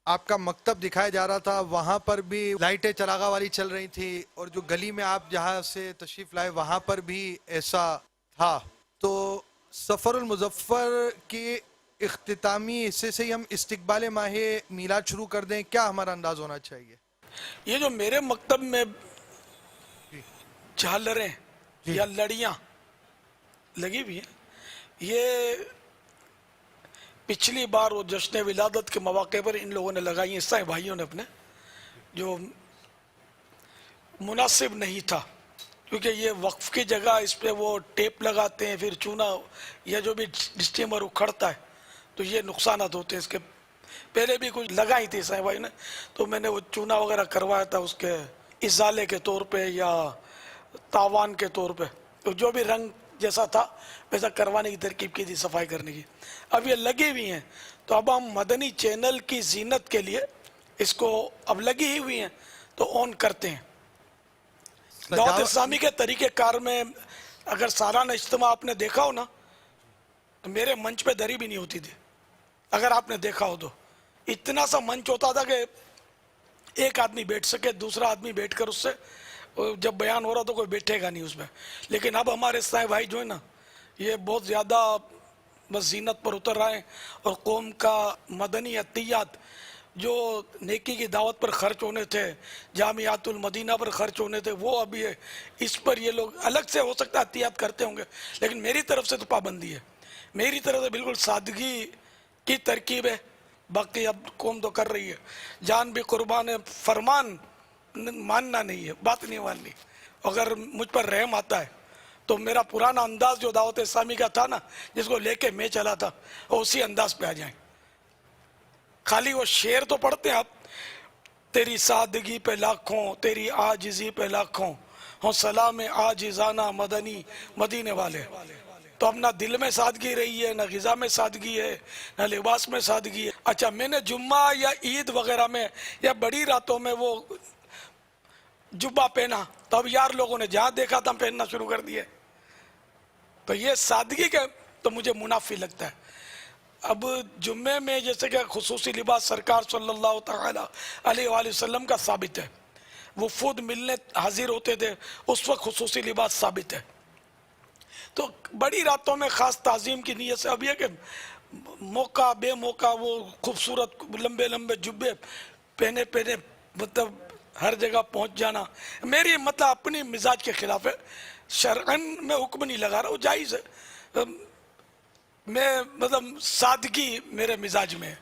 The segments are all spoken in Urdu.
آپ کا مکتب دکھایا جا رہا تھا، وہاں پر بھی لائٹیں چراغا والی چل رہی تھی، اور جو گلی میں آپ جہاں سے تشریف لائے وہاں پر بھی ایسا تھا. تو سفر المظفر کے اختتامی حصے سے ہی ہم استقبال ماہ میلاد شروع کر دیں، کیا ہمارا انداز ہونا چاہیے؟ یہ جو میرے مکتب میں جی جھالریں جی یا لڑیاں لگی ہوئی ہیں، یہ پچھلی بار وہ جشن ولادت کے مواقع پر ان لوگوں نے لگائی ہیں، عیسائی بھائیوں نے اپنے، جو مناسب نہیں تھا، کیونکہ یہ وقف کی جگہ اس پہ وہ ٹیپ لگاتے ہیں، پھر چونا یا جو بھی ڈسٹیمر اکھڑتا ہے تو یہ نقصانات ہوتے ہیں. اس کے پہلے بھی کچھ لگائی تھی عیسائی بھائی نے، تو میں نے وہ چونا وغیرہ کروایا تھا اس کے ازالے کے طور پہ یا تاوان کے طور پہ، تو جو بھی رنگ جیسا تھا ویسا کروانے کی ترکیب کی تھی، صفائی کرنے کی. اب یہ لگی ہوئی ہیں، تو اب ہم مدنی چینل کی زینت کے لیے اس کو اب لگی ہی ہوئی ہیں تو آن کرتے ہیں. دعوت اسلامی کے طریقہ کار میں اگر سالانہ اجتماع آپ نے دیکھا ہو نا، تو میرے منچ پہ دری بھی نہیں ہوتی تھی. اگر آپ نے دیکھا ہو تو اتنا سا منچ ہوتا تھا کہ ایک آدمی بیٹھ سکے، دوسرا آدمی بیٹھ کر اس سے جب بیان ہو رہا تو کوئی بیٹھے گا نہیں اس میں. لیکن اب ہمارے عیسائی بھائی جو ہے نا، یہ بہت زیادہ بس زینت پر اتر رہے ہیں، اور قوم کا مدنی عطیات جو نیکی کی دعوت پر خرچ ہونے تھے، جامعات المدینہ پر خرچ ہونے تھے، وہ ابھی اس پر یہ لوگ الگ سے ہو سکتا ہے عطیات کرتے ہوں گے، لیکن میری طرف سے تو پابندی ہے. میری طرف سے بالکل سادگی کی ترکیب ہے. باقی اب قوم تو کر رہی ہے، جان بھی قربان ہے، فرمان ماننا نہیں ہے، بات نہیں ماننی. اگر مجھ پر رحم آتا ہے تو میرا پرانا انداز جو دعوت اسلامی کا تھا نا، جس کو لے کے میں چلا تھا، وہ اسی انداز پہ آ جائیں. خالی وہ شعر تو پڑھتے ہیں آپ، تیری سادگی پہ لاکھوں، تیری عاجزی پہ لاکھوں، ہوں سلام عاجزانہ مدنی مدینے والے. تو اب نہ دل میں سادگی رہی ہے، نہ غذا میں سادگی ہے، نہ لباس میں سادگی ہے. اچھا، میں نے جمعہ یا عید وغیرہ میں یا بڑی راتوں میں وہ جبہ پہنا، تو اب یار لوگوں نے جہاں دیکھا تھا پہننا شروع کر دیا. تو یہ سادگی کا تو مجھے منافی لگتا ہے. اب جمعے میں جیسے کہ خصوصی لباس سرکار صلی اللہ تعالی علیہ وآلہ وسلم کا ثابت ہے، وفود ملنے حاضر ہوتے تھے، اس وقت خصوصی لباس ثابت ہے. تو بڑی راتوں میں خاص تعظیم کی نیت سے اب یہ کہ موقع بے موقع وہ خوبصورت لمبے لمبے جبے پہنے مطلب ہر جگہ پہنچ جانا، میری مطلب اپنی مزاج کے خلاف ہے. شرعن میں حکم نہیں لگا رہا، وہ جائز ہے. میں مطلب سادگی میرے مزاج میں ہے،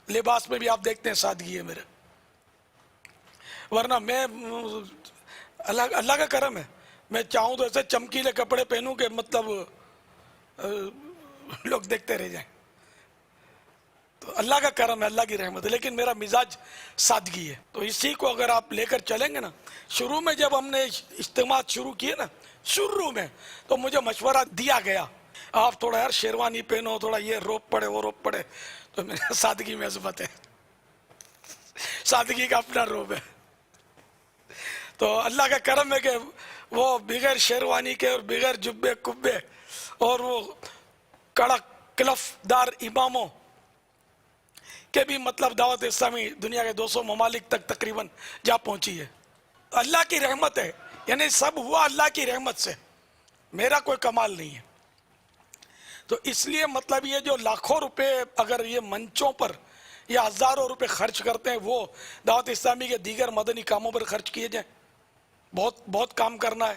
لباس میں بھی آپ دیکھتے ہیں سادگی ہے میرے. ورنہ میں اللہ کا کرم ہے، میں چاہوں تو ایسے چمکیلے کپڑے پہنوں کہ مطلب لوگ دیکھتے رہ جائیں. تو اللہ کا کرم ہے، اللہ کی رحمت ہے، لیکن میرا مزاج سادگی ہے. تو اسی کو اگر آپ لے کر چلیں گے نا، شروع میں جب ہم نے اجتماع شروع کیے نا، شروع میں تو مجھے مشورہ دیا گیا، آپ تھوڑا یار شیروانی پہنو، تھوڑا یہ روب پڑے وہ روب پڑے. تو میرے سادگی میں عظمت ہے، سادگی کا اپنا روب ہے. تو اللہ کا کرم ہے کہ وہ بغیر شیروانی کے اور بغیر جبے کبے اور وہ کڑک کلف دار اماموں کے بھی مطلب دعوت اسلامی دنیا کے 200 ممالک تک تقریباً جا پہنچی ہے. اللہ کی رحمت ہے، یعنی سب ہوا اللہ کی رحمت سے، میرا کوئی کمال نہیں ہے. تو اس لیے مطلب یہ جو لاکھوں روپے اگر یہ منچوں پر یا ہزاروں روپے خرچ کرتے ہیں، وہ دعوت اسلامی کے دیگر مدنی کاموں پر خرچ کیے جائیں. بہت بہت کام کرنا ہے،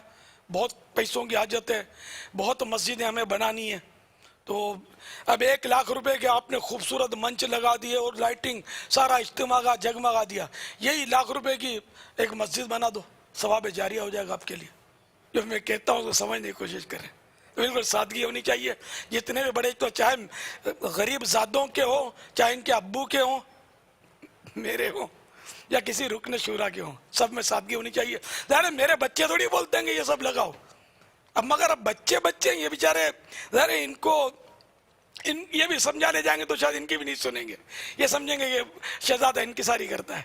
بہت پیسوں کی حاجت ہے، بہت مسجدیں ہمیں بنانی ہیں. تو اب 1,00,000 روپے کے آپ نے خوبصورت منچ لگا دیے اور لائٹنگ سارا اجتماع کا جگمگا دیا، یہی 1,00,000 روپے کی ایک مسجد بنا دو، ثواب جاریہ ہو جائے گا آپ کے لیے. جو میں کہتا ہوں تو سمجھنے کی کوشش کریں. بالکل سادگی ہونی چاہیے. جتنے بھی بڑے، تو چاہے غریب زادوں کے ہوں، چاہے ان کے ابو کے ہوں، میرے ہوں، یا کسی رکن شورا کے ہوں، سب میں سادگی ہونی چاہیے. ظاہر میرے بچے تھوڑی بولتے ہیں کہ یہ سب لگاؤ. اب مگر اب بچے یہ بیچارے ظاہر ان کو یہ بھی سمجھا لے جائیں گے تو شاید ان کی بھی نہیں سنیں گے، یہ سمجھیں گے کہ شہزادہ انکساری کرتا ہے.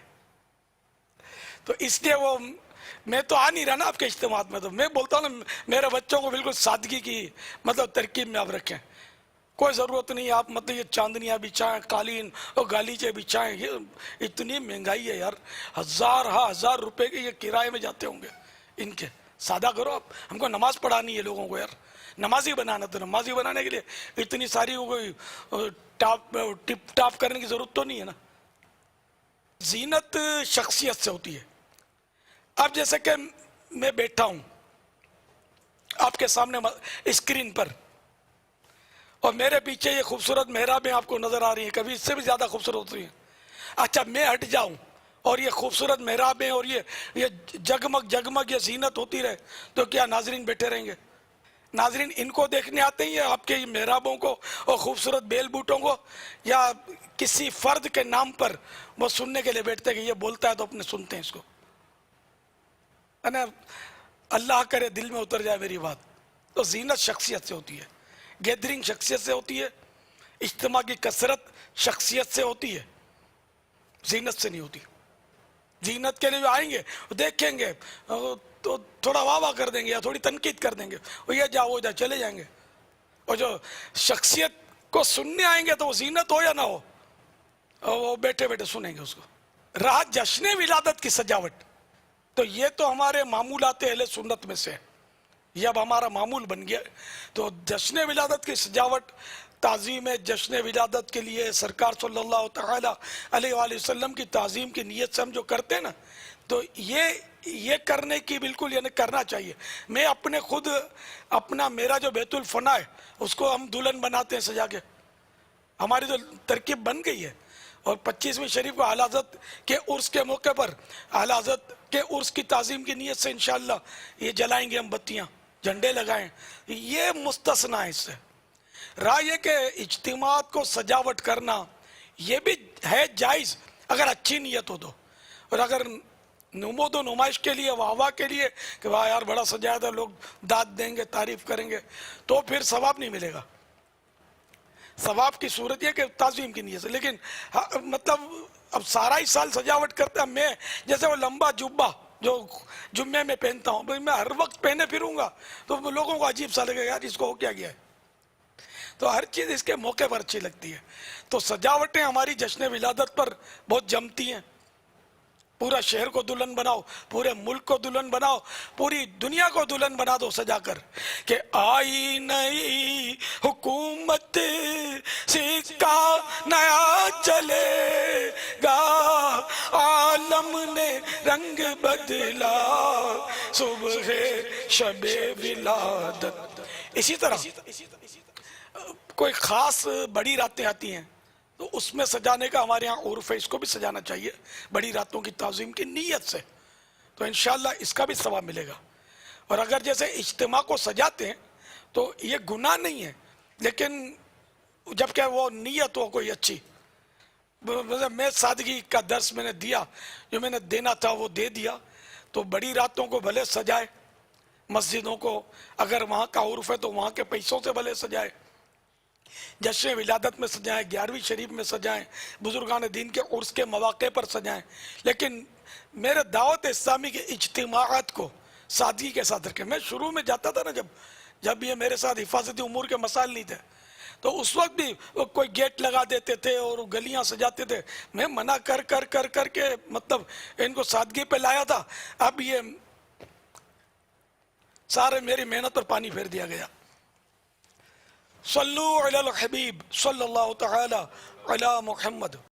تو اس لیے وہ میں تو آ نہیں رہا نا آپ کے اجتماعات میں، تو میں بولتا ہوں نا میرے بچوں کو بالکل سادگی کی مطلب ترکیب میں آپ رکھیں. کوئی ضرورت نہیں آپ مطلب یہ چاندنیاں بچھائیں قالین اور گالیچے بچھائیں. یہ اتنی مہنگائی ہے یار, ہزار روپے کے یہ کرائے میں جاتے ہوں گے ان کے. سادہ کرو آپ, ہم کو نماز پڑھانی ہے لوگوں کو یار, نمازی بنانا. تو نمازی بنانے کے لیے اتنی ساری ٹپ ٹاپ کرنے کی ضرورت تو نہیں ہے نا. زینت شخصیت سے ہوتی ہے. اب جیسے کہ میں بیٹھا ہوں آپ کے سامنے اسکرین پر, اور میرے پیچھے یہ خوبصورت محرابیں آپ کو نظر آ رہی ہیں, کبھی اس سے بھی زیادہ خوبصورت ہوتی ہیں. اچھا میں ہٹ جاؤں اور یہ خوبصورت محرابیں اور یہ جگمگ یہ زینت ہوتی رہے, تو کیا ناظرین بیٹھے رہیں گے؟ ناظرین ان کو دیکھنے آتے ہیں, آپ کے محرابوں کو اور خوبصورت بیل بوٹوں کو, یا کسی فرد کے نام پر وہ سننے کے لیے بیٹھتے ہیں کہ یہ بولتا ہے تو اپنے سنتے ہیں اس کو؟ اللہ کرے دل میں اتر جائے میری بات. تو زینت شخصیت سے ہوتی ہے, گیدرنگ شخصیت سے ہوتی ہے, اجتماع کی کثرت شخصیت سے ہوتی ہے, زینت سے نہیں ہوتی. زینت کے لیے جو آئیں گے دیکھیں گے تو تھوڑا واہ واہ کر دیں گے یا تھوڑی تنقید کر دیں گے, وہ یہ جاؤ وہ جا چلے جائیں گے. اور جو شخصیت کو سننے آئیں گے تو وہ زینت ہو یا نہ ہو, وہ بیٹھے بیٹھے سنیں گے اس کو. رہا جشن ولادت کی سجاوٹ, تو یہ تو ہمارے معمولات اہل سنت میں سے, یہ اب ہمارا معمول بن گیا. تو جشن ولادت کی سجاوٹ, تعظیم جشن ولادت کے لیے سرکار صلی اللہ تعالی علیہ وآلہ وسلم کی تعظیم کی نیت سے ہم جو کرتے ہیں نا, تو یہ کرنے کی بالکل یعنی کرنا چاہیے. میں اپنے خود میرا جو بیت الفنا ہے اس کو ہم دلہن بناتے ہیں سجا کے, ہماری جو ترکیب بن گئی ہے. اور 25ویں شریف کو اعلیٰ حضرت کے عرس کے موقع پر اعلیٰ حضرت کے عرس کی تعظیم کی نیت سے انشاءاللہ یہ جلائیں گے ہم بتیاں, جھنڈے لگائیں. یہ مستثنا ہے اس سے. رہا یہ کہ اجتماعات کو سجاوٹ کرنا یہ بھی ہے جائز اگر اچھی نیت ہو تو, اور اگر نمود و نمائش کے لیے, واہ کے لیے کہ واہ یار بڑا سجایا تھا, لوگ داد دیں گے تعریف کریں گے, تو پھر ثواب نہیں ملے گا. ثواب کی صورت یہ کہ تعظیم کی نیت سے. لیکن مطلب اب سارا ہی سال سجاوٹ کرتے ہیں, میں جیسے وہ لمبا جبہ جو جمعے میں پہنتا ہوں, میں ہر وقت پہنے پھروں گا تو لوگوں کو عجیب سا لگے گا یار اس کو ہو کیا گیا ہے. تو ہر چیز اس کے موقع پر اچھی لگتی ہے. تو سجاوٹیں ہماری جشن ولادت پر بہت جمتی ہیں. پورا شہر کو دلہن بناؤ, پورے ملک کو دلہن بناؤ, پوری دنیا کو دلہن بنا دو سجا کر کہ آئی نئی حکومت سکہ نیا چلے گا, عالم نے رنگ بدلا صبح شب ولادت. اسی طرح کوئی خاص بڑی راتیں آتی ہیں تو اس میں سجانے کا ہمارے ہاں عرف ہے, اس کو بھی سجانا چاہیے بڑی راتوں کی تعظیم کی نیت سے, تو انشاءاللہ اس کا بھی ثواب ملے گا. اور اگر جیسے اجتماع کو سجاتے ہیں تو یہ گناہ نہیں ہے, لیکن جبکہ وہ نیت ہو کوئی اچھی. میں سادگی کا درس میں نے دیا, جو میں نے دینا تھا وہ دے دیا. تو بڑی راتوں کو بھلے سجائے, مسجدوں کو اگر وہاں کا عرف ہے تو وہاں کے پیسوں سے بھلے سجائے, جشن ولادت میں سجائیں, 11ویں شریف میں سجائیں, بزرگان دین کے عرس کے مواقع پر سجائیں. لیکن میرے دعوت اسلامی کے اجتماعات کو سادگی کے ساتھ رکھیں. میں شروع میں جاتا تھا نا جب یہ میرے ساتھ حفاظتی امور کے مسائل نہیں تھے, تو اس وقت بھی کوئی گیٹ لگا دیتے تھے اور گلیاں سجاتے تھے. میں منع کر کے مطلب ان کو سادگی پہ لایا تھا. اب یہ سارے میری محنت پر پانی پھیر دیا گیا. صلو علی الحبیب صلی اللہ تعالی علی محمد.